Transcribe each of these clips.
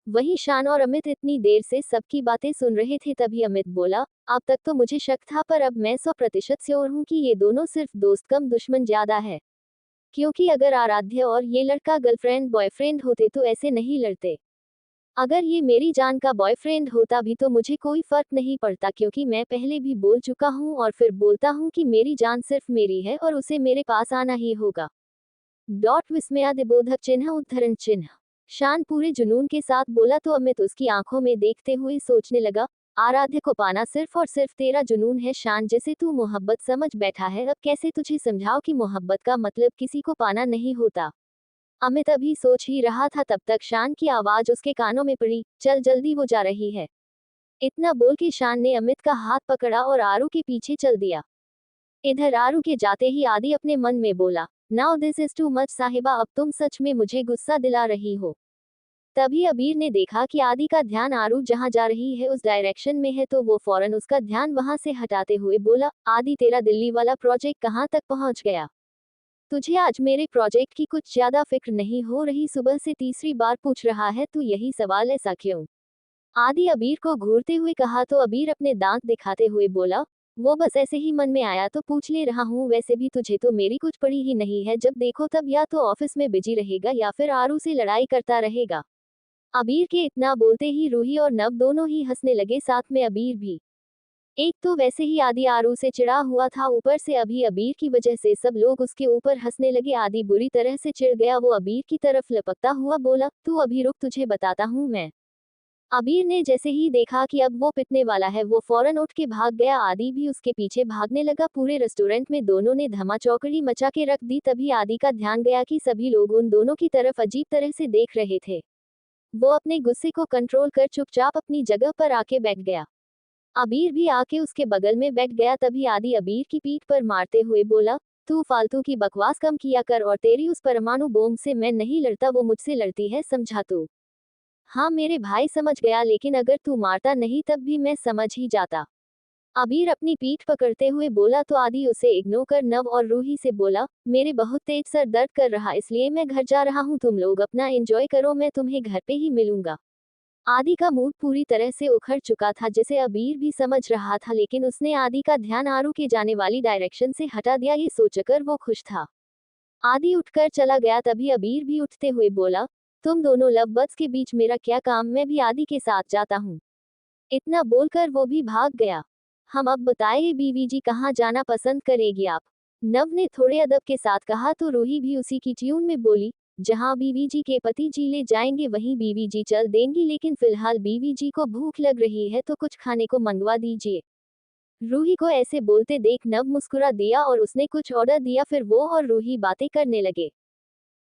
वहीं शान और अमित इतनी देर से सबकी बातें सुन रहे थे, तभी अमित बोला, अब तक तो मुझे शक था, पर अब मैं 100% श्योर हूँ कि ये दोनों सिर्फ दोस्त कम दुश्मन ज्यादा है। क्योंकि अगर आराध्य और ये लड़का गर्लफ्रेंड बॉयफ्रेंड होते तो ऐसे नहीं लड़ते। अगर ये मेरी जान का बॉयफ्रेंड होता भी तो मुझे कोई फर्क नहीं पड़ता, क्योंकि मैं पहले भी बोल चुका हूँ और फिर बोलता हूँ कि मेरी जान सिर्फ मेरी है और उसे मेरे पास आना ही होगा। डॉट विस्मयादिबोधक चिन्ह उद्धरण चिन्ह। शान पूरे जुनून के साथ बोला तो अमित उसकी आंखों में देखते हुए सोचने लगा, आराध्य को पाना सिर्फ और सिर्फ तेरा जुनून है शान, जैसे तू मोहब्बत समझ बैठा है, अब कैसे तुझे समझाओ कि मोहब्बत का मतलब किसी को पाना नहीं होता। अमित अभी सोच ही रहा था, तब तक शान की आवाज उसके कानों में पड़ी, चल जल्दी वो जा रही है। इतना बोल के शान ने अमित का हाथ पकड़ा और आरू के पीछे चल दिया। इधर आरू के जाते ही आदि अपने मन में बोला, now this is too much साहिबा, अब तुम सच में मुझे गुस्सा दिला रही हो। तभी अबीर ने देखा कि आदि का ध्यान आरू जहां जा रही है उस डायरेक्शन में है, तो वो फौरन उसका ध्यान वहां से हटाते हुए बोला, आदि तेरा दिल्ली वाला प्रोजेक्ट कहाँ तक पहुंच गया? तुझे आज मेरे प्रोजेक्ट की कुछ ज्यादा फिक्र नहीं हो रही? सुबह से तीसरी बार पूछ रहा है तू यही सवाल, ऐसा क्यों? आदि अबीर को घूरते हुए कहा, तो अबीर अपने दांत दिखाते हुए बोला, वो बस ऐसे ही मन में आया तो पूछ ले रहा हूँ, वैसे भी तुझे तो मेरी कुछ पड़ी ही नहीं है, जब देखो तब या तो ऑफिस में बिजी रहेगा या फिर आरू से लड़ाई करता रहेगा। अबीर के इतना बोलते ही रूही और नव दोनों ही हंसने लगे, साथ में अबीर भी। एक तो वैसे ही आदि आरू से चिढ़ा हुआ था, ऊपर से अभी अबीर की वजह से सब लोग उसके ऊपर हंसने लगे। आदि बुरी तरह से चिढ़ गया, वो अबीर की तरफ लपकता हुआ बोला, तू अभी रुक, तुझे बताता हूँ मैं। अबीर ने जैसे ही देखा कि अब वो पिटने वाला है, वो फौरन उठ के भाग गया। आदि भी उसके पीछे भागने लगा। पूरे रेस्टोरेंट में दोनों ने धमाचौकड़ी मचा के रख दी। तभी आदि का ध्यान गया कि सभी लोग उन दोनों की तरफ अजीब तरह से देख रहे थे। वो अपने गुस्से को कंट्रोल कर चुपचाप अपनी जगह पर आके बैठ गया। अबीर भी आके उसके बगल में बैठ गया। तभी आदि अबीर की पीठ पर मारते हुए बोला, तू फालतू की बकवास कम किया कर, और तेरी उस परमाणु बॉम्ब से मैं नहीं लड़ता, वो मुझसे लड़ती है, समझा तू? हाँ मेरे भाई समझ गया, लेकिन अगर तू मारता नहीं तब भी मैं समझ ही जाता। अबीर अपनी पीठ पकड़ते हुए बोला, तो आदि उसे इग्नोर कर नव और रूही से बोला, मेरे बहुत तेज सर दर्द कर रहा, इसलिए मैं घर जा रहा हूँ, तुम लोग अपना एंजॉय करो, मैं तुम्हें घर पे ही मिलूंगा। आदि का मूड पूरी तरह से उखड़ चुका था, जिसे अबीर भी समझ रहा था, लेकिन उसने आदि का ध्यान आरू के जाने वाली डायरेक्शन से हटा दिया, ये सोचकर वो खुश था। आदि उठकर चला गया। तभी अबीर भी उठते हुए बोला, तुम दोनों लव बर्ड्स के बीच मेरा क्या काम, मैं भी आदि के साथ जाता हूँ। इतना बोलकर वो भी भाग गया। हम अब बताइए बीवी जी कहाँ जाना पसंद करेगी आप? नव ने थोड़े अदब के साथ कहा, तो रूही भी उसी की ट्यून में बोली, जहाँ बीवी जी के पति जी ले जाएंगे वहीं बीवी जी चल देंगी, लेकिन फिलहाल बीवी जी को भूख लग रही है तो कुछ खाने को मंगवा दीजिए। रूही को ऐसे बोलते देख नव मुस्कुरा दिया और उसने कुछ ऑर्डर दिया। फिर वो और रूही बातें करने लगे।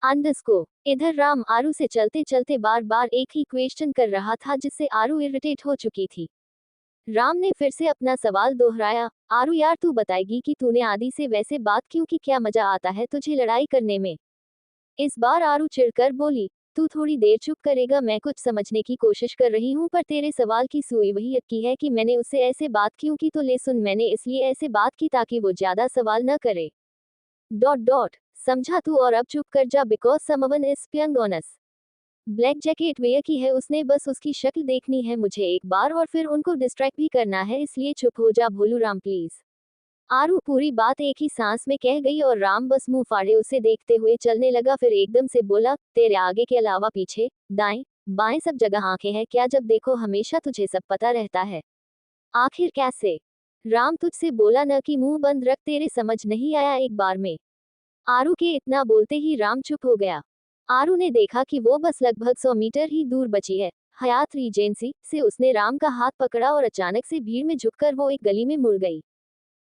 अंडरस्को। इधर राम आरू से चलते चलते बार बार एक ही क्वेश्चन कर रहा था, जिससे आरू इरिटेट हो चुकी थी। राम ने फिर से अपना सवाल दोहराया, आरू यार तू बताएगी कि तूने आदि से वैसे बात क्यों की, क्या मजा आता है तुझे लड़ाई करने में? इस बार आरू चिढ़कर बोली, तू थोड़ी देर चुप करेगा, मैं कुछ समझने की कोशिश कर रही हूँ, पर तेरे सवाल की सुई वही अटकी है कि मैंने उससे ऐसे बात क्यों की, तो ले सुन, मैंने इसलिए ऐसे बात की ताकि वो ज्यादा सवाल न करे। Dot dot. समझा तू, और अब चुप कर जा, because someone is spying on us. Black jacket wear की है उसने, बस उसकी शक्ल देखनी है मुझे एक बार और फिर उनको डिस्ट्रैक्ट भी करना है, इसलिए चुप हो जा भोलू राम प्लीज। आरू पूरी बात एक ही सांस में कह गई और राम बस मुंह फाड़े उसे देखते हुए चलने लगा। फिर एकदम से बोला, तेरे आगे के अलावा पीछे, दाएं बाएं सब जगह आंखें हैं क्या? जब देखो हमेशा तुझे सब पता रहता है। आखिर कैसे? राम तुझसे बोला न कि मुंह बंद रख, तेरे समझ नहीं आया एक बार में? आरू के इतना बोलते ही राम चुप हो गया। आरू ने देखा कि वो बस लगभग 100 मीटर ही दूर बची है। हयात रीजेंसी से उसने राम का हाथ पकड़ा और अचानक से भीड़ में झुककर वो एक गली में मुड़ गई।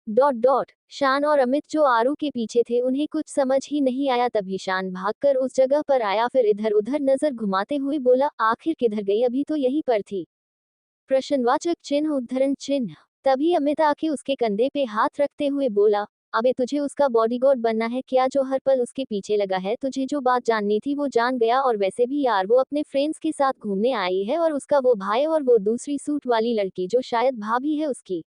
Dot dot. शान और अमित जो आरू के पीछे थे उन्हें कुछ समझ ही नहीं आया। तभी शान भागकर उस जगह पर आया, फिर इधर उधर नजर घुमाते हुए बोला, आखिर किधर गई? अभी तो यहीं पर थी। प्रश्नवाचक चिन्ह उद्धरण चिन्ह। तभी अमित आके उसके कंधे पे हाथ रखते हुए बोला, अबे तुझे उसका बॉडीगार्ड बनना है क्या, जो हर पल उसके पीछे लगा है? तुझे जो बात जाननी थी वो जान गया, और वैसे भी यार वो अपने फ्रेंड्स के साथ घूमने आई है, और उसका वो भाई और वो दूसरी सूट वाली लड़की जो शायद भाभी है उसकी।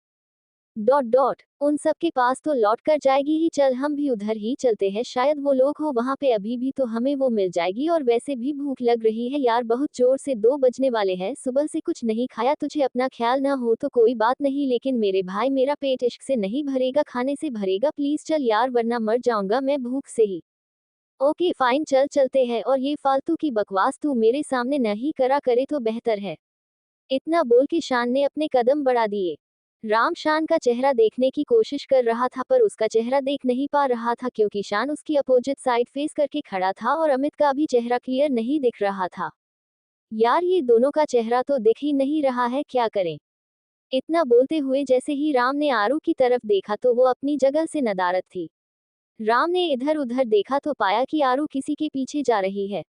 डॉट डॉट उन सब के पास तो लौट कर जाएगी ही, चल हम भी उधर ही चलते हैं, शायद वो लोग हो वहाँ पे अभी भी तो हमें वो मिल जाएगी, और वैसे भी भूख लग रही है यार बहुत जोर से, 2 बजने वाले हैं, सुबह से कुछ नहीं खाया, तुझे अपना ख्याल ना हो तो कोई बात नहीं, लेकिन मेरे भाई मेरा पेट इश्क से नहीं भरेगा, खाने से भरेगा, प्लीज चल यार वरना मर जाऊंगा मैं भूख से ही। ओके फाइन चल चलते हैं, और ये फालतू की बकवास तू मेरे सामने नहीं करा करे तो बेहतर है। इतना बोल के शान ने अपने कदम बढ़ा दिए। राम शान का चेहरा देखने की कोशिश कर रहा था पर उसका चेहरा देख नहीं पा रहा था क्योंकि शान उसकी अपोजिट साइड फेस करके खड़ा था और अमित का भी चेहरा क्लियर नहीं दिख रहा था। यार ये दोनों का चेहरा तो दिख ही नहीं रहा है, क्या करें। इतना बोलते हुए जैसे ही राम ने आरू की तरफ देखा तो वो अपनी जगह से नदारद थी। राम ने इधर उधर देखा तो पाया कि आरू किसी के पीछे जा रही है।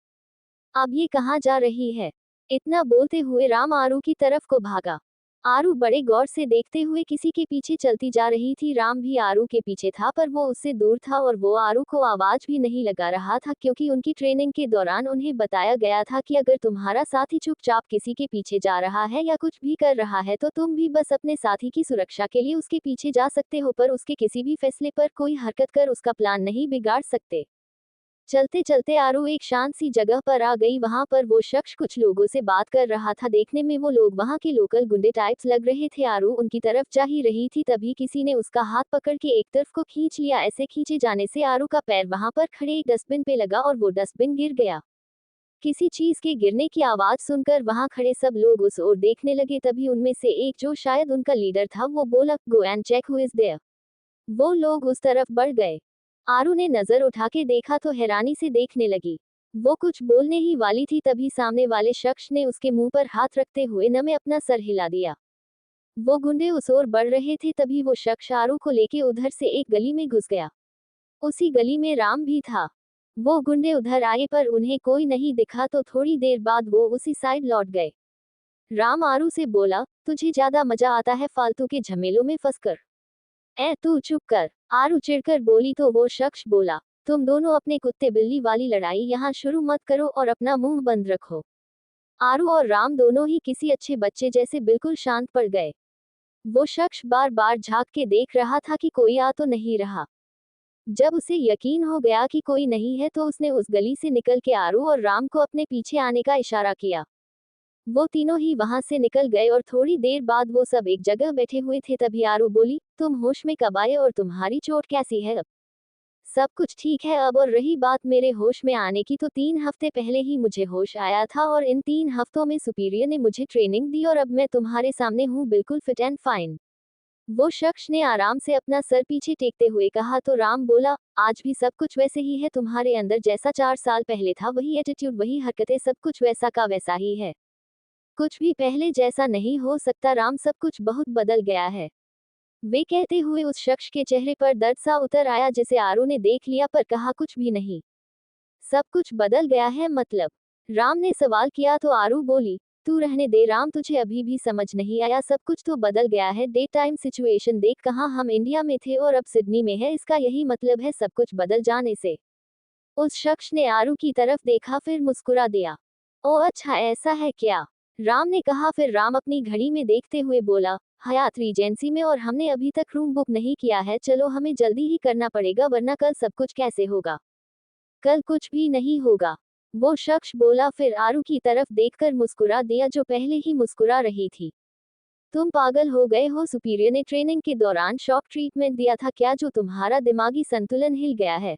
अब ये कहाँ जा रही है। इतना बोलते हुए राम आरू की तरफ को भागा। आरू बड़े गौर से देखते हुए किसी के पीछे चलती जा रही थी। राम भी आरू के पीछे था पर वो उससे दूर था और वो आरू को आवाज भी नहीं लगा रहा था क्योंकि उनकी ट्रेनिंग के दौरान उन्हें बताया गया था कि अगर तुम्हारा साथी चुपचाप किसी के पीछे जा रहा है या कुछ भी कर रहा है तो तुम भी बस अपने साथी की सुरक्षा के लिए उसके पीछे जा सकते हो पर उसके किसी भी फैसले पर कोई हरकत कर उसका प्लान नहीं बिगाड़ सकते। चलते चलते आरू एक शांत सी जगह पर आ गई। वहां पर वो शख्स कुछ लोगों से बात कर रहा था। देखने में वो लोग वहां के लोकल गुंडे टाइप्स लग रहे थे। आरू उनकी तरफ जा ही रही थी तभी किसी ने उसका हाथ पकड़ के एक तरफ को खींच लिया। ऐसे खींचे जाने से आरू का पैर वहां पर खड़े एक डस्टबिन पे लगा और वो डस्टबिन गिर गया। किसी चीज के गिरने की आवाज सुनकर वहां खड़े सब लोग उस ओर देखने लगे। तभी उनमें से एक जो शायद उनका लीडर था वो बोला, go and check who is there. वो लोग उस तरफ बढ़ गए। आरू ने नजर उठा के देखा तो हैरानी से देखने लगी। वो कुछ बोलने ही वाली थी तभी सामने वाले शख्स ने उसके मुंह पर हाथ रखते हुए न में अपना सर हिला दिया। वो गुंडे उस ओर बढ़ रहे थे तभी वो शख्स आरू को लेके उधर से एक गली में घुस गया। उसी गली में राम भी था। वो गुंडे उधर आए पर उन्हें कोई नहीं दिखा तो थोड़ी देर बाद वो उसी साइड लौट गए। राम आरू से बोला, तुझे ज्यादा मजा आता है फालतू के झमेलों में फंसकर। तू चुप कर। आरू चिढ़कर बोली तो वो शख्स बोला, तुम दोनों अपने कुत्ते बिल्ली वाली लड़ाई यहाँ शुरू मत करो और अपना मुंह बंद रखो। आरू और राम दोनों ही किसी अच्छे बच्चे जैसे बिल्कुल शांत पड़ गए। वो शख्स बार बार झांक के देख रहा था कि कोई आ तो नहीं रहा। जब उसे यकीन हो गया कि कोई नहीं है तो उसने उस गली से निकल के आरू और राम को अपने पीछे आने का इशारा किया। वो तीनों ही वहां से निकल गए और थोड़ी देर बाद वो सब एक जगह बैठे हुए थे तभी आरू बोली, तुम होश में कब आए और तुम्हारी चोट कैसी है अब। सब कुछ ठीक है अब, और रही बात मेरे होश में आने की तो 3 हफ्ते पहले ही मुझे होश आया था और इन 3 हफ्तों में सुपीरियर ने मुझे ट्रेनिंग दी और अब मैं तुम्हारे सामने हूँ बिल्कुल फिट एंड फाइन। वो शख्स ने आराम से अपना सर पीछे टेकते हुए कहा तो राम बोला, आज भी सब कुछ वैसे ही है तुम्हारे अंदर जैसा 4 साल पहले था, वही एटीट्यूड वही हरकतें, सब कुछ वैसा का वैसा ही है। कुछ भी पहले जैसा नहीं हो सकता राम, सब कुछ बहुत बदल गया है। वे कहते हुए उस शख्स के चेहरे पर दर्द सा उतर आया जिसे आरू ने देख लिया पर कहा कुछ भी नहीं। सब कुछ बदल गया है मतलब। राम ने सवाल किया तो आरू बोली, तू रहने दे राम, तुझे अभी भी समझ नहीं आया, सब कुछ तो बदल गया है। डे टाइम सिचुएशन देख, कहाँ हम इंडिया में थे और अब सिडनी में है, इसका यही मतलब है सब कुछ बदल जाने से। उस शख्स ने आरू की तरफ देखा फिर मुस्कुरा दिया। ओ अच्छा ऐसा है क्या। राम ने कहा। फिर राम अपनी घड़ी में देखते हुए बोला, हयात रीजेंसी में और हमने अभी तक रूम बुक नहीं किया है, चलो हमें जल्दी ही करना पड़ेगा वरना कल सब कुछ कैसे होगा। कल कुछ भी नहीं होगा। वो शख्स बोला फिर आरू की तरफ देखकर मुस्कुरा दिया जो पहले ही मुस्कुरा रही थी। तुम पागल हो गए हो, सुपीरियर ने ट्रेनिंग के दौरान शॉक ट्रीटमेंट दिया था क्या जो तुम्हारा दिमागी संतुलन हिल गया है।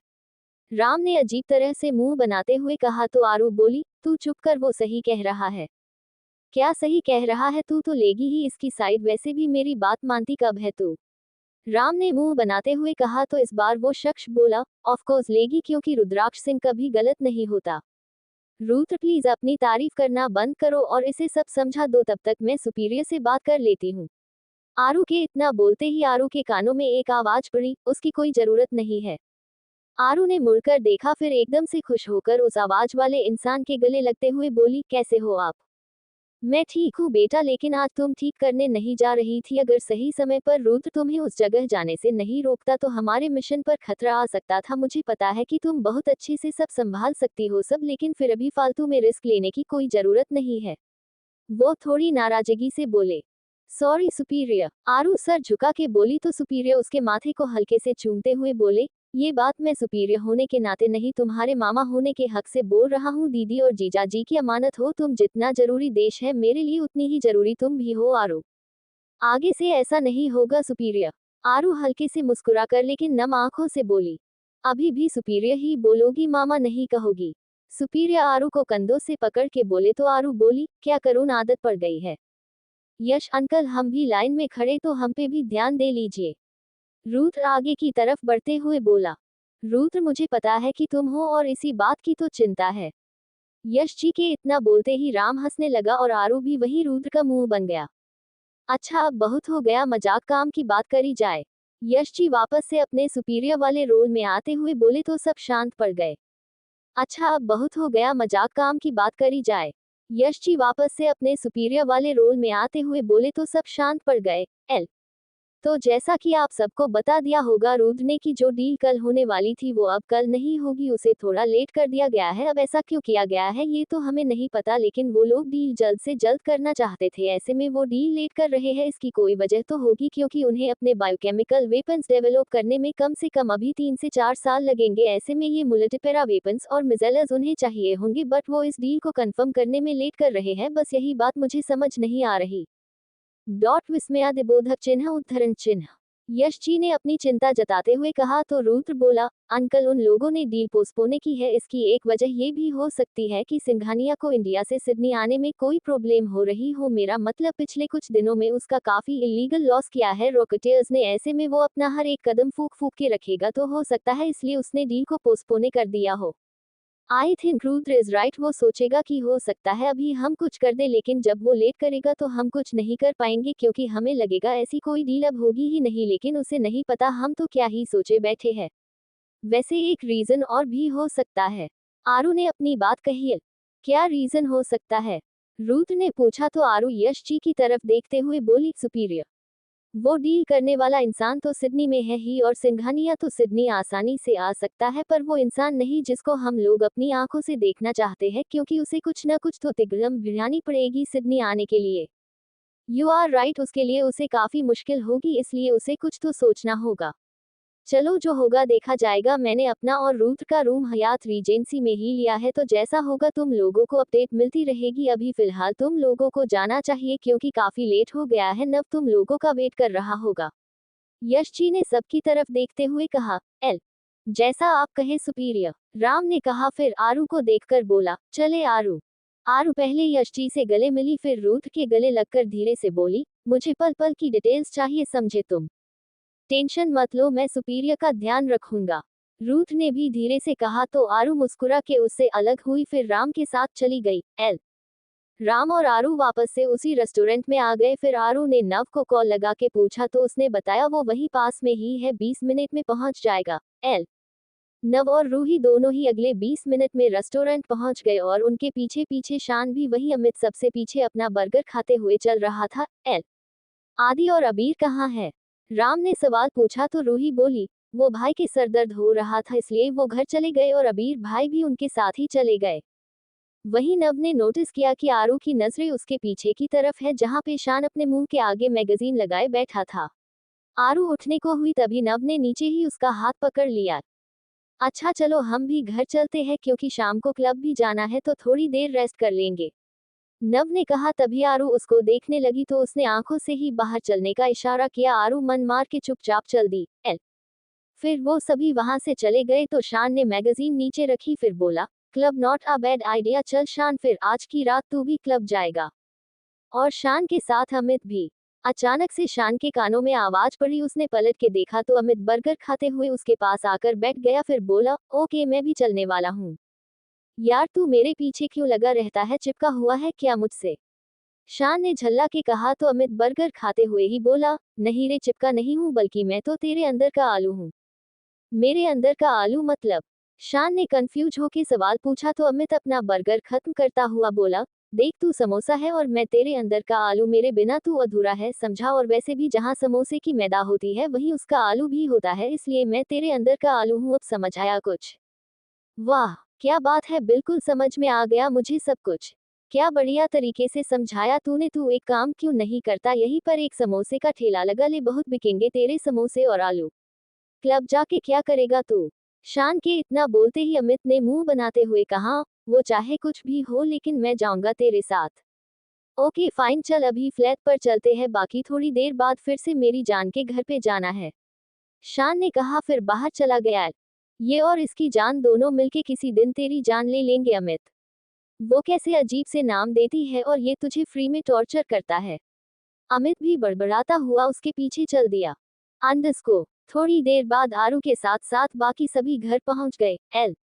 राम ने अजीब तरह से मुंह बनाते हुए कहा तो आरू बोली, तू चुप कर, वो सही कह रहा है। क्या सही कह रहा है, तू तो लेगी ही इसकी साइड, वैसे भी मेरी बात मानती कब है तू। राम ने मुंह बनाते हुए कहा तो इस बार वो शख्स बोला, ऑफ कोर्स लेगी क्योंकि रुद्राक्ष सिंह कभी गलत नहीं होता। रूथ प्लीज अपनी तारीफ करना बंद करो और इसे सब समझा दो, तब तक मैं सुपीरियर से बात कर लेती हूँ। आरू के इतना बोलते ही आरू के कानों में एक आवाज पड़ी, उसकी कोई जरूरत नहीं है। आरू ने मुड़कर देखा फिर एकदम से खुश होकर उस आवाज वाले इंसान के गले लगते हुए बोली, कैसे हो आप। मैं ठीक हूँ बेटा, लेकिन आज तुम ठीक करने नहीं जा रही थी। अगर सही समय पर रुद्र तुम्हें उस जगह जाने से नहीं रोकता तो हमारे मिशन पर खतरा आ सकता था। मुझे पता है कि तुम बहुत अच्छे से सब संभाल सकती हो सब, लेकिन फिर अभी फालतू में रिस्क लेने की कोई जरूरत नहीं है। वो थोड़ी नाराजगी से बोले। सॉरी सुपीरियर, आरू सर झुका के बोली तो सुपीरियर उसके माथे को हल्के से चूमते हुए बोले, ये बात मैं सुपीरियर होने के नाते नहीं तुम्हारे मामा होने के हक से बोल रहा हूँ। दीदी और जीजा जी की अमानत हो तुम, जितना जरूरी देश है मेरे लिए उतनी ही जरूरी तुम भी हो आरू। आगे से ऐसा नहीं होगा सुपीरियर। आरू हल्के से मुस्कुराकर लेकिन नम आंखों से बोली, अभी भी सुपीरियर ही बोलोगी, मामा नहीं कहोगी। सुपीरियर आरू को कंधों से पकड़ के बोले तो आरू बोली, क्या करूँ आदत पड़ गई है। यश अंकल हम भी लाइन में खड़े तो हम पे भी ध्यान दे लीजिए। रुद्र आगे की तरफ बढ़ते हुए बोला, रुद्र मुझे पता है कि तुम हो और इसी बात की तो चिंता है। यश जी के इतना बोलते ही राम हंसने लगा और आरू भी वही रुद्र का मुंह बन गया। अच्छा अब बहुत हो गया मजाक, काम की बात करी जाए। यश जी वापस से अपने सुपीरियर वाले रोल में आते हुए बोले तो सब शांत पड़ गए। अच्छा अब बहुत हो गया मजाक, काम की बात करी जाए। यश जी वापस से अपने सुपीरियर वाले रोल में आते हुए बोले तो सब शांत पड़ गए। एल तो जैसा कि आप सबको बता दिया होगा, रुद्र ने की जो डील कल होने वाली थी वो अब कल नहीं होगी, उसे थोड़ा लेट कर दिया गया है। अब ऐसा क्यों किया गया है ये तो हमें नहीं पता, लेकिन वो लोग डील जल्द से जल्द करना चाहते थे, ऐसे में वो डील लेट कर रहे हैं। इसकी कोई वजह तो होगी, क्योंकि उन्हें अपने बायोकेमिकल वेपन्स डेवलप करने में कम से कम अभी 3 से 4 साल लगेंगे। ऐसे में ये मुल्टीपेरा वेपन्स और मिसाइल्स उन्हें चाहिए होंगे, बट वो इस डील को कंफर्म करने में लेट कर रहे हैं। बस यही बात मुझे समझ नहीं आ रही। विस्मयादिबोधक चिन्ह उद्धरण चिन्ह। यश जी ने अपनी चिंता जताते हुए कहा तो रुद्र बोला, अंकल उन लोगों ने डील पोस्टपोन की है। इसकी एक वजह ये भी हो सकती है कि सिंघानिया को इंडिया से सिडनी आने में कोई प्रॉब्लम हो रही हो, मेरा मतलब पिछले कुछ दिनों में उसका काफी इलीगल लॉस किया है रॉकेटियर्स ने, ऐसे में वो अपना हर एक कदम फूक फूक के रखेगा, तो हो सकता है इसलिए उसने डील को पोस्टपोन कर दिया हो। I think Rudra is right, वो सोचेगा कि हो सकता है अभी हम कुछ कर दे, लेकिन जब वो लेट करेगा तो हम कुछ नहीं कर पाएंगे, क्योंकि हमें लगेगा ऐसी कोई डील अब होगी ही नहीं, लेकिन उसे नहीं पता हम तो क्या ही सोचे बैठे हैं। वैसे एक रीजन और भी हो सकता है। आरू ने अपनी बात कही। क्या रीजन हो सकता है, रुद्र ने पूछा तो आरू यश जी की तरफ देखते हुए बोली, सुपीरियर वो डील करने वाला इंसान तो सिडनी में है ही, और सिंघानिया तो सिडनी आसानी से आ सकता है, पर वो इंसान नहीं जिसको हम लोग अपनी आंखों से देखना चाहते हैं, क्योंकि उसे कुछ न कुछ तो तिगड़म भिड़ानी पड़ेगी सिडनी आने के लिए। यू आर राइट, उसके लिए उसे काफी मुश्किल होगी, इसलिए उसे कुछ तो सोचना होगा। चलो जो होगा देखा जाएगा। मैंने अपना और रुद्र का रूम हयात रीजेंसी में ही लिया है, तो जैसा होगा तुम लोगों को अपडेट मिलती रहेगी। अभी फिलहाल तुम लोगों को जाना चाहिए, क्योंकि काफी लेट हो गया है। नव तुम लोगों का वेट कर रहा होगा। यश जी ने सबकी तरफ देखते हुए कहा, एल जैसा आप कहे सुपीरियर, राम ने कहा, फिर आरू को देखकर बोला, चले आरू। आरू पहले यश जी से गले मिली, फिर रुद्र के गले लगकर धीरे से बोली, मुझे पल पल की डिटेल्स चाहिए, समझे तुम। टेंशन मत लो, मैं सुपीरियर का ध्यान रखूंगा। रूथ ने भी धीरे से कहा तो आरू मुस्कुरा के उससे अलग हुई, फिर राम के साथ चली गई। एल राम और आरू वापस से उसी रेस्टोरेंट में आ गए। फिर आरू ने नव को कॉल लगा के पूछा तो उसने बताया वो वहीं पास में ही है, 20 मिनट में पहुंच जाएगा। एल नव और रूही दोनों ही अगले 20 मिनट में रेस्टोरेंट पहुंच गए, और उनके पीछे पीछे शान भी वही अमित सबसे पीछे अपना बर्गर खाते हुए चल रहा था। एल आदि और अबीर कहाँ है, राम ने सवाल पूछा तो रूही बोली, वो भाई के सर दर्द हो रहा था इसलिए वो घर चले गए, और अबीर भाई भी उनके साथ ही चले गए। वहीं नव ने नोटिस किया कि आरू की नजरें उसके पीछे की तरफ है, जहां पे शान अपने मुंह के आगे मैगजीन लगाए बैठा था। आरू उठने को हुई तभी नव ने नीचे ही उसका हाथ पकड़ लिया। अच्छा चलो हम भी घर चलते हैं, क्योंकि शाम को क्लब भी जाना है, तो थोड़ी देर रेस्ट कर लेंगे, नव ने कहा। तभी आरू उसको देखने लगी तो उसने आंखों से ही बाहर चलने का इशारा किया। आरू मन मार के चुपचाप चल दी। एल फिर वो सभी वहां से चले गए तो शान ने मैगजीन नीचे रखी, फिर बोला, club not a bad idea, चल शान, फिर आज की रात तू भी क्लब जाएगा, और शान के साथ अमित भी। अचानक से शान के कानों में आवाज पड़ी, उसने पलट के देखा तो अमित बर्गर खाते हुए उसके पास आकर बैठ गया, फिर बोला, ओके मैं भी चलने वाला हूँ। यार तू मेरे पीछे क्यों लगा रहता है, चिपका हुआ है क्या मुझसे, शान ने झल्ला के कहा तो अमित बर्गर खाते हुए ही बोला, नहीं रे चिपका नहीं हूँ, बल्कि मैं तो तेरे अंदर का आलू हूँ। मेरे अंदर का आलू मतलब, शान ने कंफ्यूज होके सवाल पूछा तो अमित अपना बर्गर खत्म करता हुआ बोला, देख तू समोसा है और मैं तेरे अंदर का आलू, मेरे बिना तू अधूरा है, समझा, और वैसे भी जहाँ समोसे की मैदा होती है वहीं उसका आलू भी होता है, इसलिए मैं तेरे अंदर का आलू हूँ, अब समझ आया कुछ। वाह क्या बात है, बिल्कुल समझ में आ गया मुझे सब कुछ। क्या बढ़िया तरीके से समझाया तूने। तू एक काम क्यों नहीं करता, यहीं पर एक समोसे का ठेला लगा ले, बहुत बिकेंगे तेरे समोसे और आलू। क्लब जाके क्या करेगा तू। शान के इतना बोलते ही अमित ने मुंह बनाते हुए कहा, वो चाहे कुछ भी हो लेकिन मैं जाऊंगा तेरे साथ। ओके फाइन, चल अभी फ्लैट पर चलते हैं, बाकी थोड़ी देर बाद फिर से मेरी जान के घर पे जाना है, शान ने कहा, फिर बाहर चला गया। ये और इसकी जान दोनों मिलके किसी दिन तेरी जान ले लेंगे अमित। वो कैसे अजीब से नाम देती है और ये तुझे फ्री में टॉर्चर करता है। अमित भी बड़बड़ाता हुआ उसके पीछे चल दिया। अंडस्को थोड़ी देर बाद आरू के साथ साथ बाकी सभी घर पहुंच गए। एल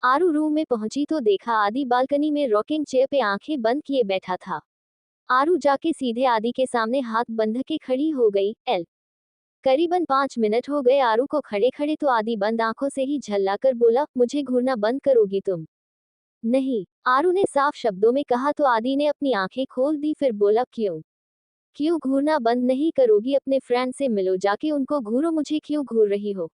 आरू रूम में पहुंची तो देखा आदि बालकनी में रॉकिंग चेयर पे आंखें बंद किए बैठा था। आरू जाके सीधे आदि के सामने हाथ बंध के खड़ी हो गई। एल करीबन 5 मिनट हो गए आरू को खड़े खड़े, तो आदि बंद आंखों से ही झल्लाकर बोला, मुझे घूरना बंद करोगी तुम। नहीं, आरू ने साफ शब्दों में कहा तो आदि ने अपनी आंखें खोल दी, फिर बोला, क्यों क्यों घूरना बंद नहीं करोगी, अपने फ्रेंड से मिलो जाके, उनको घूरो, मुझे क्यों घूर रही हो।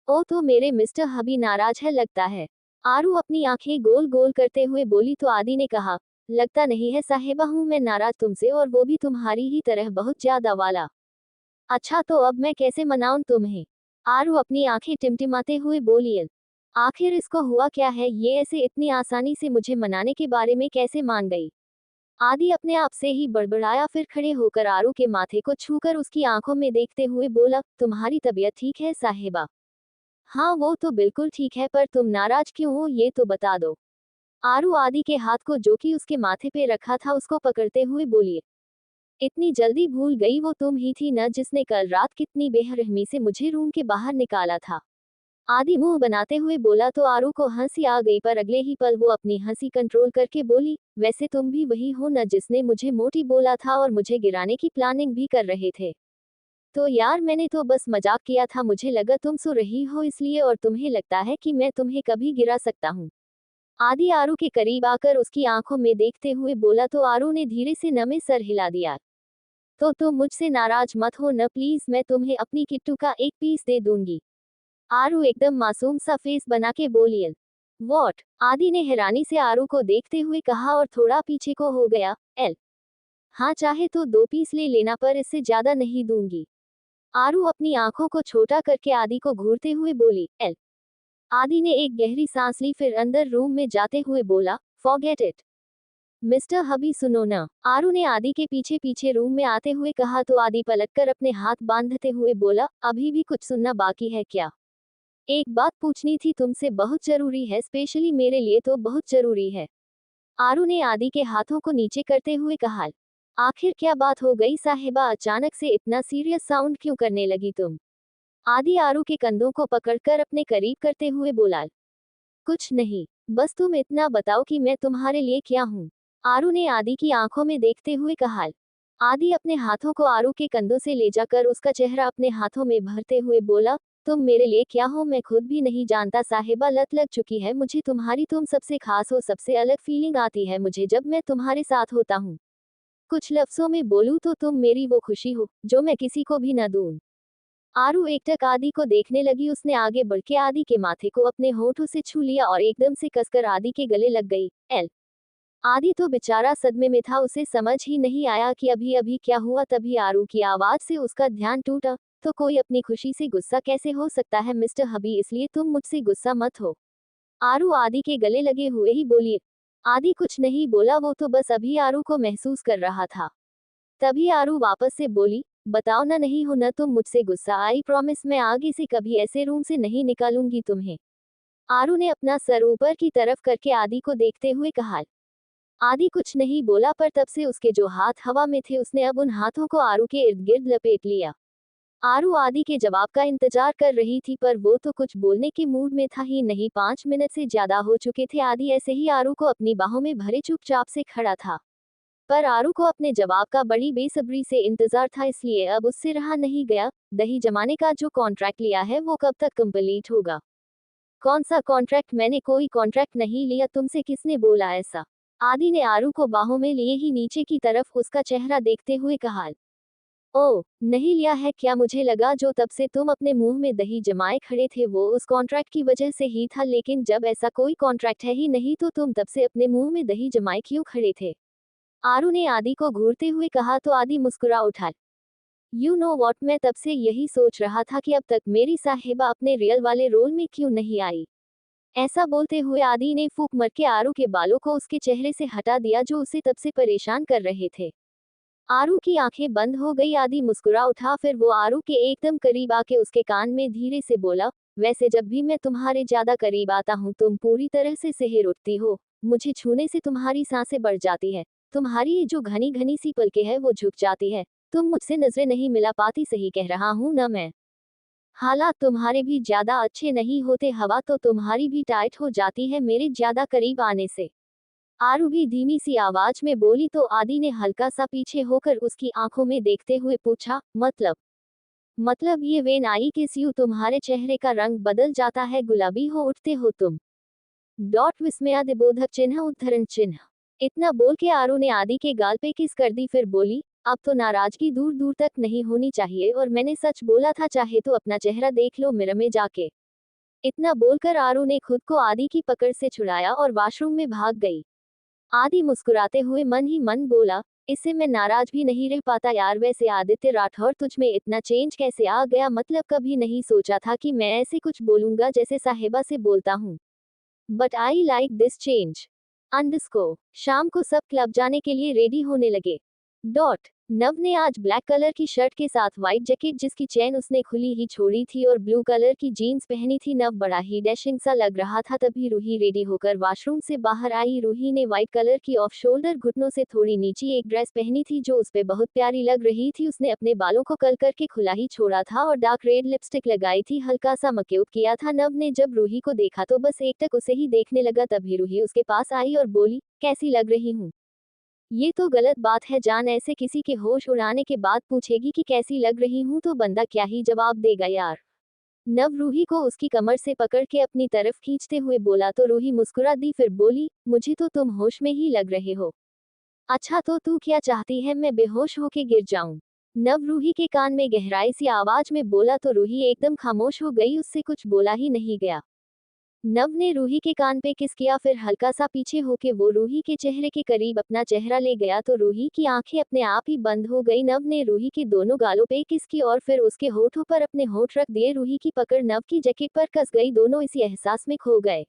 ओ तो मेरे मिस्टर हबी नाराज है लगता है। आरू अपनी आंखें गोल गोल करते हुए बोली तो आदि ने कहा, लगता नहीं है साहिबा, हूं मैं नाराज तुमसे, और वो भी तुम्हारी ही तरह बहुत ज्यादा वाला। अच्छा तो अब मैं कैसे मनाऊं तुम्हें। आरू अपनी आंखें टिमटिमाते हुए बोली, आखिर इसको हुआ क्या है, ये ऐसे इतनी आसानी से मुझे मनाने के बारे में कैसे मान गई। आदि अपने आप से ही बड़बड़ाया, फिर खड़े होकर आरू के माथे को छूकर उसकी आंखों में देखते हुए बोला, तुम्हारी तबीयत ठीक है साहिबा। हाँ वो तो बिल्कुल ठीक है, पर तुम नाराज क्यों हो ये तो बता दो। आरू आदि के हाथ को जो कि उसके माथे पे रखा था उसको पकड़ते हुए बोली, इतनी जल्दी भूल गई, वो तुम ही थी न जिसने कल रात कितनी बेरहमी से मुझे रूम के बाहर निकाला था। आदि मुंह बनाते हुए बोला तो आरू को हंसी आ गई, पर अगले ही पल वो अपनी हंसी कंट्रोल करके बोली, वैसे तुम भी वही हो न जिसने मुझे मोटी बोला था और मुझे गिराने की प्लानिंग भी कर रहे थे। तो यार मैंने तो बस मजाक किया था, मुझे लगा तुम सो रही हो इसलिए, और तुम्हें लगता है कि मैं तुम्हें कभी गिरा सकता हूँ। आदि आरू के करीब आकर उसकी आंखों में देखते हुए बोला तो आरू ने धीरे से नमे सर हिला दिया। तो तुम मुझसे नाराज मत हो न प्लीज, मैं तुम्हें अपनी किट्टू का एक पीस दे दूंगी। आरू एकदम मासूम सा फेस बना के बोली, वॉट। आदि ने हैरानी से आरू को देखते हुए कहा और थोड़ा पीछे को हो गया। एल हाँ चाहे तो 2 पीस ले लेना, पर इससे ज्यादा नहीं दूंगी। आरू अपनी आंखों को छोटा करके आदि को घूरते हुए बोली, एल। आदि ने एक गहरी सांस ली, फिर अंदर रूम में जाते हुए बोला, फॉरगेट इट। मिस्टर हबी सुनो ना, आरू ने आदि के पीछे पीछे रूम में आते हुए कहा तो आदि पलटकर अपने हाथ बांधते हुए बोला, अभी भी कुछ सुनना बाकी है क्या। एक बात पूछनी थी तुमसे, बहुत जरूरी है, स्पेशली मेरे लिए तो बहुत जरूरी है। आरू ने आदि के हाथों को नीचे करते हुए कहा, आखिर क्या बात हो गई साहिबा, अचानक से इतना सीरियस साउंड क्यों करने लगी तुम। आदि आरू के कंधों को पकड़कर अपने करीब करते हुए बोला, कुछ नहीं, बस तुम इतना बताओ कि मैं तुम्हारे लिए क्या हूँ। आरू ने आदि की आंखों में देखते हुए कहा। आदि अपने हाथों को आरू के कंधों से ले जाकर उसका चेहरा अपने हाथों में भरते हुए बोला, तुम मेरे लिए क्या हो मैं खुद भी नहीं जानता साहिबा, लत लग चुकी है मुझे तुम्हारी, तुम सबसे खास हो, सबसे अलग फीलिंग आती है मुझे जब मैं तुम्हारे साथ होता हूँ। कुछ लफ्जों में बोलूँ तो तुम मेरी वो खुशी हो जो मैं किसी को भी न दूं। आरू एकटक आदि को देखने लगी, उसने आगे बढ़ के आदि के माथे को अपने होठों से छू लिया और एकदम से कसकर आदि के गले लग गई। एल आदि तो बेचारा सदमे में था, उसे समझ ही नहीं आया कि अभी अभी क्या हुआ, तभी आरू की आवाज से उसका ध्यान टूटा, तो कोई अपनी खुशी से गुस्सा कैसे हो सकता है मिस्टर हबी, इसलिए तुम मुझसे गुस्सा मत हो। आरू आदि के गले लगे हुए ही बोली। आदि कुछ नहीं बोला, वो तो बस अभी आरू को महसूस कर रहा था। तभी आरू वापस से बोली, बताओ ना, नहीं हो ना तुम मुझसे गुस्सा, आई प्रॉमिस मैं आगे से कभी ऐसे रूम से नहीं निकालूंगी तुम्हें। आरू ने अपना सर ऊपर की तरफ करके आदि को देखते हुए कहा। आदि कुछ नहीं बोला, पर तब से उसके जो हाथ हवा में थे उसने अब उन हाथों को आरू के इर्द गिर्द लपेट लिया। आरू आदि के जवाब का इंतजार कर रही थी, पर वो तो कुछ बोलने के मूड में था ही नहीं। 5 मिनट से ज्यादा हो चुके थे, आदि ऐसे ही आरू को अपनी बाहों में भरे चुपचाप से खड़ा था। पर आरू को अपने जवाब का बड़ी बेसब्री से इंतजार था, इसलिए अब उससे रहा नहीं गया। दही जमाने का जो कॉन्ट्रैक्ट लिया है वो कब तक कंप्लीट होगा। कौन सा कॉन्ट्रैक्ट, मैंने कोई कॉन्ट्रैक्ट नहीं लिया, तुमसे किसने बोला ऐसा। आदि ने आरू को बाहों में लिए ही नीचे की तरफ उसका चेहरा देखते हुए कहा। ओह, नहीं लिया है क्या? मुझे लगा जो तब से तुम अपने मुंह में दही जमाए खड़े थे वो उस कॉन्ट्रैक्ट की वजह से ही था, लेकिन जब ऐसा कोई कॉन्ट्रैक्ट है ही नहीं तो तुम तब से अपने मुंह में दही जमाए क्यों खड़े थे? आरू ने आदि को घूरते हुए कहा तो आदि मुस्कुरा उठा। यू नो वॉट, मैं तब से यही सोच रहा था कि अब तक मेरी साहिबा अपने रियल वाले रोल में क्यों नहीं आई। ऐसा बोलते हुए आदि ने फूंक मार के आरू के बालों को उसके चेहरे से हटा दिया जो उसे तब से परेशान कर रहे थे। आरू की आंखें बंद हो गई। आदि मुस्कुरा उठा, फिर वो आरू के एकदम करीब आके उसके कान में धीरे से बोला, वैसे जब भी मैं तुम्हारे ज्यादा करीब आता हूँ तुम पूरी तरह से सिहर उठती हो। मुझे छूने से तुम्हारी सांसें बढ़ जाती है। तुम्हारी ये जो घनी घनी सी पलकें है वो झुक जाती है। तुम मुझसे नजरें नहीं मिला पाती, सही कह रहा हूँ ना मैं? हालात तुम्हारे भी ज्यादा अच्छे नहीं होते, हवा तो तुम्हारी भी टाइट हो जाती है मेरे ज्यादा करीब आने से। आरू भी धीमी सी आवाज में बोली तो आदि ने हल्का सा पीछे होकर उसकी आंखों में देखते हुए पूछा, मतलब ये वेन आई किस यू, तुम्हारे चेहरे का रंग बदल जाता है, गुलाबी हो उठते हो तुम। डॉट विस्मयादिबोधक चिन्ह उद्धरण चिन्ह। इतना बोल के आरू ने आदि के गाल पे किस कर दी, फिर बोली, अब तो नाराजगी दूर दूर तक नहीं होनी चाहिए और मैंने सच बोला था, चाहे तो अपना चेहरा देख लो मिरर में जाके। इतना बोलकर आरू ने खुद को आदि की पकड़ से छुड़ाया और वॉशरूम में भाग गई। आदि मुस्कुराते हुए मन ही मन बोला, इससे मैं नाराज भी नहीं रह पाता यार। वैसे आदित्य राठौर तुझ में इतना चेंज कैसे आ गया, मतलब कभी नहीं सोचा था कि मैं ऐसे कुछ बोलूंगा जैसे साहिबा से बोलता हूँ। But I like this change. Underscore. शाम को सब क्लब जाने के लिए रेडी होने लगे। डॉट। नव ने आज ब्लैक कलर की शर्ट के साथ व्हाइट जैकेट जिसकी चेन उसने खुली ही छोड़ी थी और ब्लू कलर की जीन्स पहनी थी। नव बड़ा ही डैशिंग सा लग रहा था। तभी रूही रेडी होकर वॉशरूम से बाहर आई। रूही ने व्हाइट कलर की ऑफ शोल्डर घुटनों से थोड़ी नीची एक ड्रेस पहनी थी जो उसपे बहुत प्यारी लग रही थी। उसने अपने बालों को कल करके खुला ही छोड़ा था और डार्क रेड लिपस्टिक लगाई थी, हल्का सा मक्यूप किया था। नव ने जब रूही को देखा तो बस एकटक उसे ही देखने लगा। तभी रूही उसके पास आई और बोली, कैसी लग रही हूँ? ये तो गलत बात है जान, ऐसे किसी के होश उड़ाने के बाद पूछेगी कि कैसी लग रही हूं तो बंदा क्या ही जवाब देगा यार। नव रूही को उसकी कमर से पकड़ के अपनी तरफ खींचते हुए बोला तो रूही मुस्कुरा दी, फिर बोली, मुझे तो तुम होश में ही लग रहे हो। अच्छा तो तू क्या चाहती है, मैं बेहोश होके गिर जाऊं? नव रूही के कान में गहराई सी आवाज में बोला तो रूही एकदम खामोश हो गई, उससे कुछ बोला ही नहीं गया। नव ने रूही के कान पे किस किया, फिर हल्का सा पीछे होके वो रूही के चेहरे के करीब अपना चेहरा ले गया तो रूही की आंखें अपने आप ही बंद हो गई। नव ने रूही के दोनों गालों पे किस की और फिर उसके होठों पर अपने होठ रख दिए। रूही की पकड़ नव की जैकेट पर कस गई, दोनों इसी एहसास में खो गए।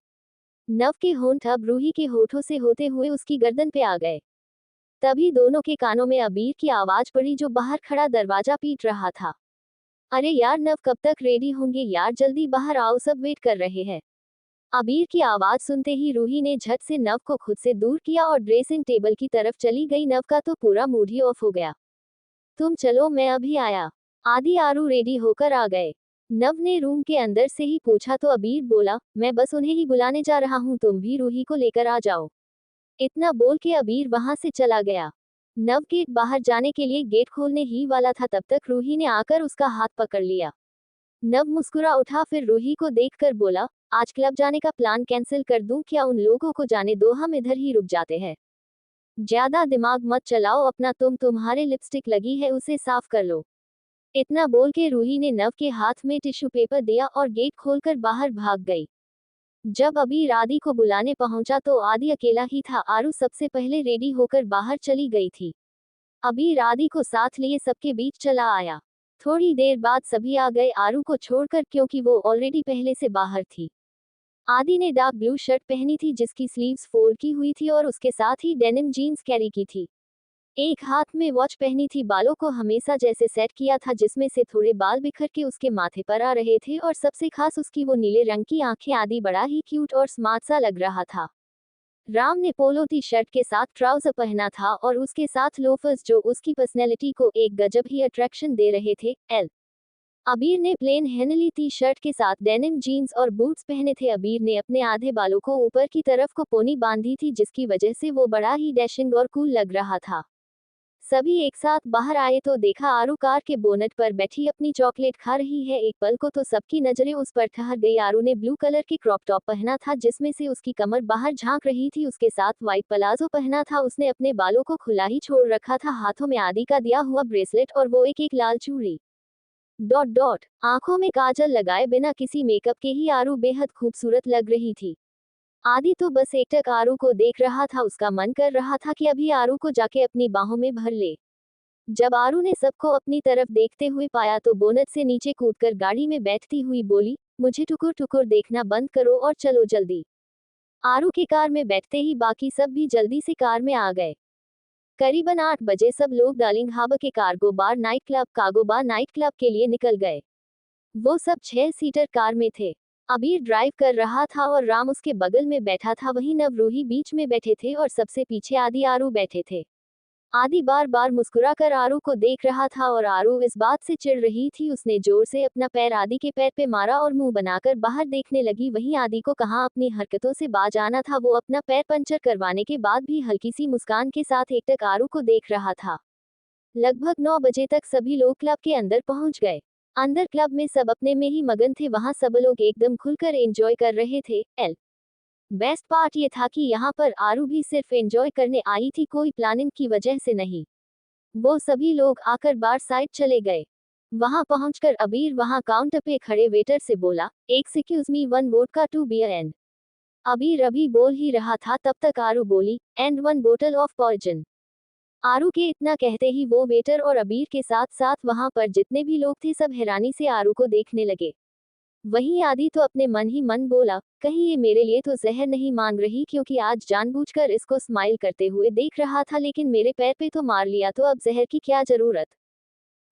नव के होंठ अब रूही के होठों से होते हुए उसकी गर्दन पे आ गए। तभी दोनों के कानों में अबीर की आवाज पड़ी जो बाहर खड़ा दरवाजा पीट रहा था। अरे यार नव, कब तक रेडी होंगे यार, जल्दी बाहर आओ, सब वेट कर रहे हैं। अबीर की आवाज सुनते ही रूही ने झट से नव को खुद से दूर किया और ड्रेसिंग टेबल की तरफ चली गई। नव का तो पूरा मूड ही ऑफ हो गया। तुम चलो मैं अभी आया। आदि आरू रेडी होकर आ गए। नव ने रूम के अंदर से ही पूछा तो अबीर बोला, मैं बस उन्हें ही बुलाने जा रहा हूँ, तुम भी रूही को लेकर आ जाओ। इतना बोल के अबीर वहां से चला गया। नव गेट बाहर जाने के लिए गेट खोलने ही वाला था, तब तक रूही ने आकर उसका हाथ पकड़ लिया। नव मुस्कुरा उठा, फिर रूही को देखकर बोला, आज क्लब जाने का प्लान कैंसिल कर दूं क्या? उन लोगों को जाने दो, हम इधर ही रुक जाते हैं। ज्यादा दिमाग मत चलाओ अपना, तुम्हारे लिपस्टिक लगी है उसे साफ कर लो। इतना बोल के रूही ने नव के हाथ में टिश्यू पेपर दिया और गेट खोलकर बाहर भाग गई। जब अबीर आदि को बुलाने पहुंचा तो आदि अकेला ही था। आरू सबसे पहले रेडी होकर बाहर चली गई थी। अबीर आदि को साथ लिए सबके बीच चला आया। थोड़ी देर बाद सभी आ गए आरू को छोड़कर, क्योंकि वो ऑलरेडी पहले से बाहर थी। आदि ने डार्क ब्लू शर्ट पहनी थी जिसकी स्लीव्स फोल्ड की हुई थी और उसके साथ ही डेनिम जीन्स कैरी की थी। एक हाथ में वॉच पहनी थी, बालों को हमेशा जैसे सेट किया था जिसमें से थोड़े बाल बिखर के उसके माथे पर आ रहे थे और सबसे खास उसकी वो नीले रंग की आंखें। आदि बड़ा ही क्यूट और स्मार्ट सा लग रहा था। राम ने पोलो टी शर्ट के साथ ट्राउजर पहना था और उसके साथ लोफर्स जो उसकी पर्सनैलिटी को एक गजब ही अट्रैक्शन दे रहे थे। अबीर ने प्लेन हेनली टी शर्ट के साथ डेनिम जीन्स और बूट्स पहने थे। अबीर ने अपने आधे बालों को ऊपर की तरफ को पोनी बांधी थी जिसकी वजह से वो बड़ा ही डैशिंग और कूल लग रहा था। सभी एक साथ बाहर आए तो देखा आरू कार के बोनट पर बैठी अपनी चॉकलेट खा रही है। एक पल को तो सबकी नजरें उस पर ठहर गई। आरू ने ब्लू कलर की क्रॉप टॉप पहना था जिसमें से उसकी कमर बाहर झांक रही थी, उसके साथ व्हाइट पलाजो पहना था। उसने अपने बालों को खुला ही छोड़ रखा था, हाथों में आदि का दिया हुआ ब्रेसलेट और वो एक एक लाल चूड़ी। डॉट डॉट आंखों में काजल लगाए बिना किसी मेकअप के ही आरू बेहद खूबसूरत लग रही थी। आदि तो बस एकटक आरू को देख रहा था, उसका मन कर रहा था कि अभी आरू को जाके अपनी बाहों में भर ले। जब आरू ने सबको अपनी तरफ देखते हुए पाया तो बोनट से नीचे कूदकर गाड़ी में बैठती हुई बोली, मुझे टुकुर टुकुर देखना बंद करो और चलो जल्दी। आरू की कार में बैठते ही बाकी सब भी जल्दी से कार में आ गए। करीबन 8 बजे सब लोग डार्लिंग हार्बर के कार्गो बार नाइट क्लब के लिए निकल गए। वो सब 6 सीटर कार में थे। अबीर ड्राइव कर रहा था और राम उसके बगल में बैठा था, वहीं नव रूही बीच में बैठे थे और सबसे पीछे आदि आरू बैठे थे। आदि बार बार मुस्कुराकर आरू को देख रहा था और आरू इस बात से चिढ़ रही थी। उसने जोर से अपना पैर आदि के पैर पे मारा और मुंह बनाकर बाहर देखने लगी। वहीं आदि को कहाँ अपनी हरकतों से बाज आना था, वो अपना पैर पंचर करवाने के बाद भी हल्की सी मुस्कान के साथ एकटक आरू को देख रहा था। लगभग 9 बजे तक सभी लोग क्लब के अंदर पहुंच गए। अंदर क्लब में सब अपने में ही मगन थे, वहां सब लोग एकदम खुलकर एंजॉय कर रहे थे। बेस्ट पार्ट ये था कि यहाँ पर आरू भी सिर्फ एंजॉय करने आई थी, कोई प्लानिंग की वजह से नहीं। वो सभी लोग आकर बार साइड चले गए। वहां पहुंचकर अबीर वहां काउंटर पे खड़े वेटर से बोला, excuse me, 1 vodka 2 beer and. Abir अभी बोल ही रहा था तब तक आरू बोली, एंड 1 बोतल ऑफ पॉइजन। आरू के इतना कहते ही वो वेटर और अबीर के साथ साथ वहां पर जितने भी लोग थे सब हैरानी से आरू को देखने लगे। वहीं आदि तो अपने मन ही मन बोला, कहीं ये मेरे लिए तो जहर नहीं मांग रही, क्योंकि आज जानबूझकर इसको स्माइल करते हुए देख रहा था लेकिन मेरे पैर पे तो मार लिया, तो अब जहर की क्या जरूरत।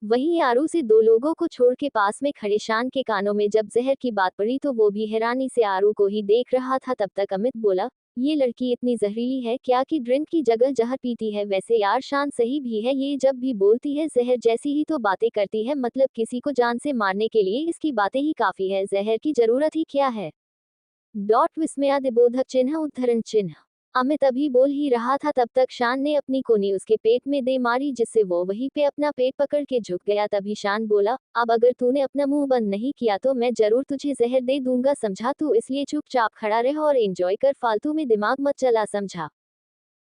वहीं आरू से 2 लोगों को छोड़ के पास में खड़े शान के कानों में जब जहर की बात पड़ी तो वो भी हैरानी से आरू को ही देख रहा था। तब तक अमित बोला, ये लड़की इतनी जहरीली है क्या कि ड्रिंक की जगह जहर पीती है। वैसे यार शान सही भी है, ये जब भी बोलती है जहर जैसी ही तो बातें करती है, मतलब किसी को जान से मारने के लिए इसकी बातें ही काफी है, जहर की जरूरत ही क्या है। डॉट विस्मयादिबोधक चिन्ह उद्धरण चिन्ह। अमित अभी बोल ही रहा था तब तक शान ने अपनी कोनी उसके पेट में दे मारी, जिससे वो वहीं पे अपना पेट पकड़ के झुक गया। तभी शान बोला, अब अगर तूने अपना मुंह बंद नहीं किया तो मैं जरूर तुझे जहर दे दूंगा, समझा तू, इसलिए चुपचाप खड़ा रह और एंजॉय कर, फालतू में दिमाग मत चला, समझा।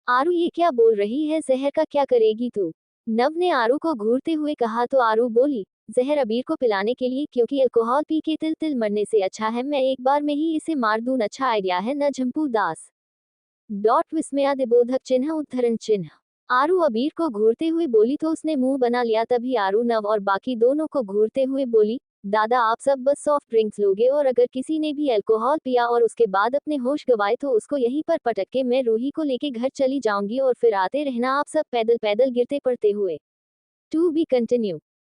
आरू ये क्या बोल रही है, जहर का क्या करेगी तू। नव ने आरू को घूरते हुए कहा तो आरू बोली, जहर अबीर को पिलाने के लिए, क्योंकि अल्कोहल पी के तिल तिल मरने से अच्छा है मैं एक बार में ही इसे मार दूं, अच्छा आइडिया है न झम्पू दास। डॉट विस्मयादिबोधक चिन्ह उद्धरण चिन्ह। आरू अबीर को घूरते हुए बोली तो उसने मुंह बना लिया। तभी आरू नव और बाकी दोनों को घूरते हुए बोली, दादा आप सब बस सॉफ्ट ड्रिंक्स लोगे और अगर किसी ने भी अल्कोहल पिया और उसके बाद अपने होश गवाए तो उसको यहीं पर पटक के मैं रूही को लेके घर चली जाऊंगी और फिर आते रहना आप सब पैदल पैदल गिरते पड़ते हुए। To be continue.